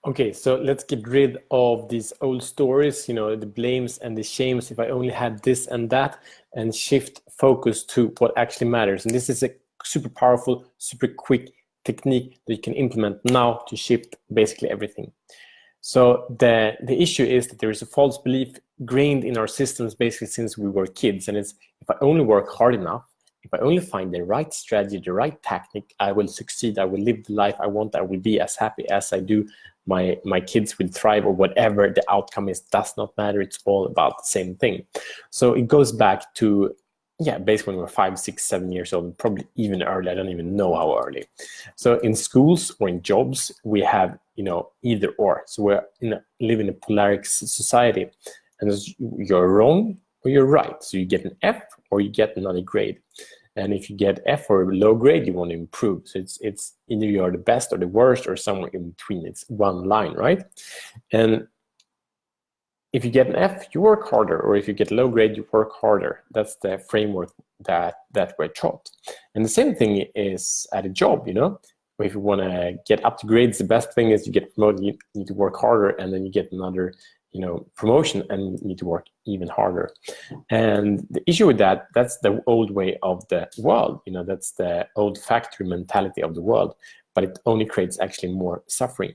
Okay, so let's get rid of these old stories, the blames and the shames, if I only had this and that, and shift focus to what actually matters. And this is a super powerful, super quick technique that you can implement now to shift basically everything. So the issue is that there is a false belief grained in our systems basically since we were kids, and it's, if I only work hard enough, if I only find the right strategy, the right tactic, I will succeed, I will live the life I want, I will be as happy as I do, my kids will thrive, or whatever the outcome is, does not matter. It's all about the same thing. So it goes back to, basically when we're 5, 6, 7 years old, probably even early. I don't even know how early. So in schools or in jobs, we have, either or. So live in a polaric society, and you're wrong or you're right. So you get an F or you get another grade. And if you get F or a low grade, you want to improve. So it's either you're the best or the worst or somewhere in between. It's one line, right? And if you get an F, you work harder, or if you get low grade, you work harder. That's the framework that we're taught. And the same thing is at a job, if you want to get up to grades, the best thing is you get promoted, you need to work harder, and then you get another promotion, and you need to work even harder. And the issue with that's the old way of the world, that's the old factory mentality of the world, but it only creates actually more suffering.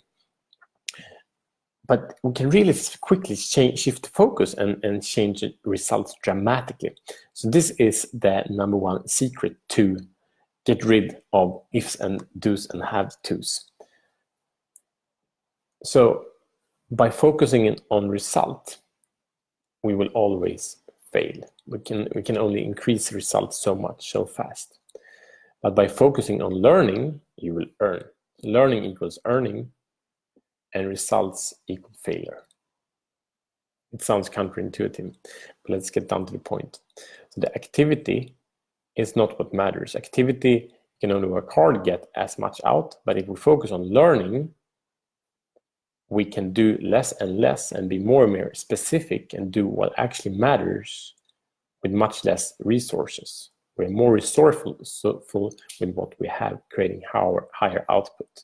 But we can really quickly shift focus and change the results dramatically. So this is the number one secret to get rid of ifs and do's and have to's. So by focusing on result, we will always fail. We can only increase results so much, so fast. But by focusing on learning, you will earn. Learning equals earning, and results equal failure. It sounds counterintuitive, but let's get down to the point. So the activity is not what matters. Activity, you can only work hard to get as much out, but if we focus on learning, we can do less and less and be more and more specific and do what actually matters with much less resources. We're more resourceful with what we have, creating higher output.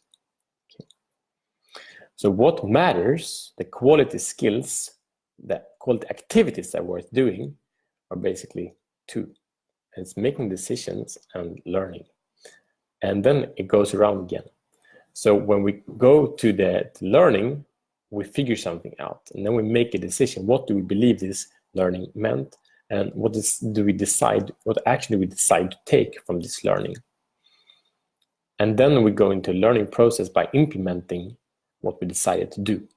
Okay. So what matters, the quality skills, the quality activities that are worth doing are basically two. It's making decisions and learning. And then it goes around again. So when we go to the learning, we figure something out, and then we make a decision. What do we believe this learning meant, and what actually we decide to take from this learning? And then we go into a learning process by implementing what we decided to do.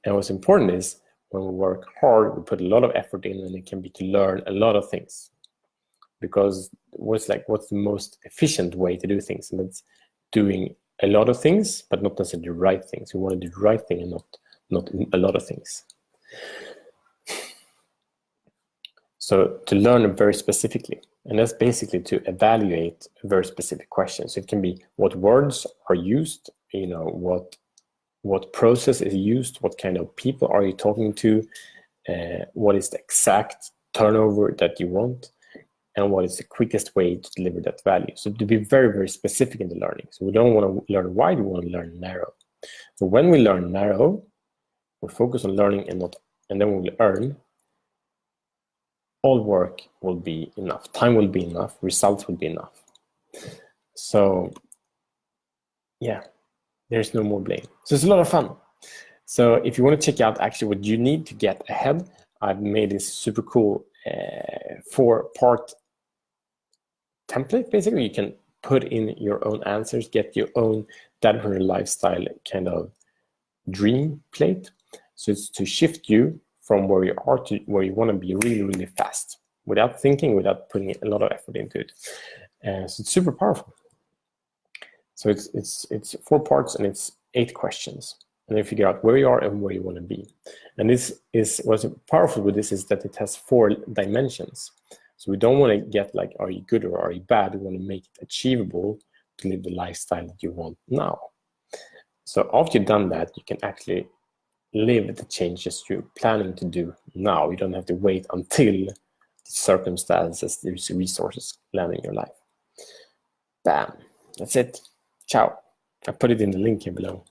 And what's important is when we work hard, we put a lot of effort in, and it can be to learn a lot of things. Because what's the most efficient way to do things? And that's doing a lot of things, but not necessarily the right things. We want to do the right thing and not a lot of things. So to learn very specifically, and that's basically to evaluate a very specific question. So it can be what words are used, what process is used, what kind of people are you talking to, what is the exact turnover that you want, and what is the quickest way to deliver that value. So to be very, very specific in the learning. So we don't want to learn wide, we want to learn narrow. So when we learn narrow, we focus on learning and then we will earn. All work will be enough, time will be enough, results will be enough. So there's no more blame. So it's a lot of fun. So if you want to check out actually what you need to get ahead, I've made this super cool 4-part template. Basically, you can put in your own answers, get your own Dadprenrur Lifestyle kind of dream plate. So it's to shift you from where you are to where you want to be really, really fast, without thinking, without putting a lot of effort into it. So it's super powerful. So it's 4 parts and it's 8 questions. And then figure out where you are and where you want to be. And this is what's powerful with this is that it has 4 dimensions. So we don't want to get like, are you good or are you bad? We want to make it achievable to live the lifestyle that you want now. So after you've done that, you can actually live the changes you're planning to do now. You don't have to wait until the circumstances, the resources land in your life. Bam, that's it. Ciao. I put it in the link here below.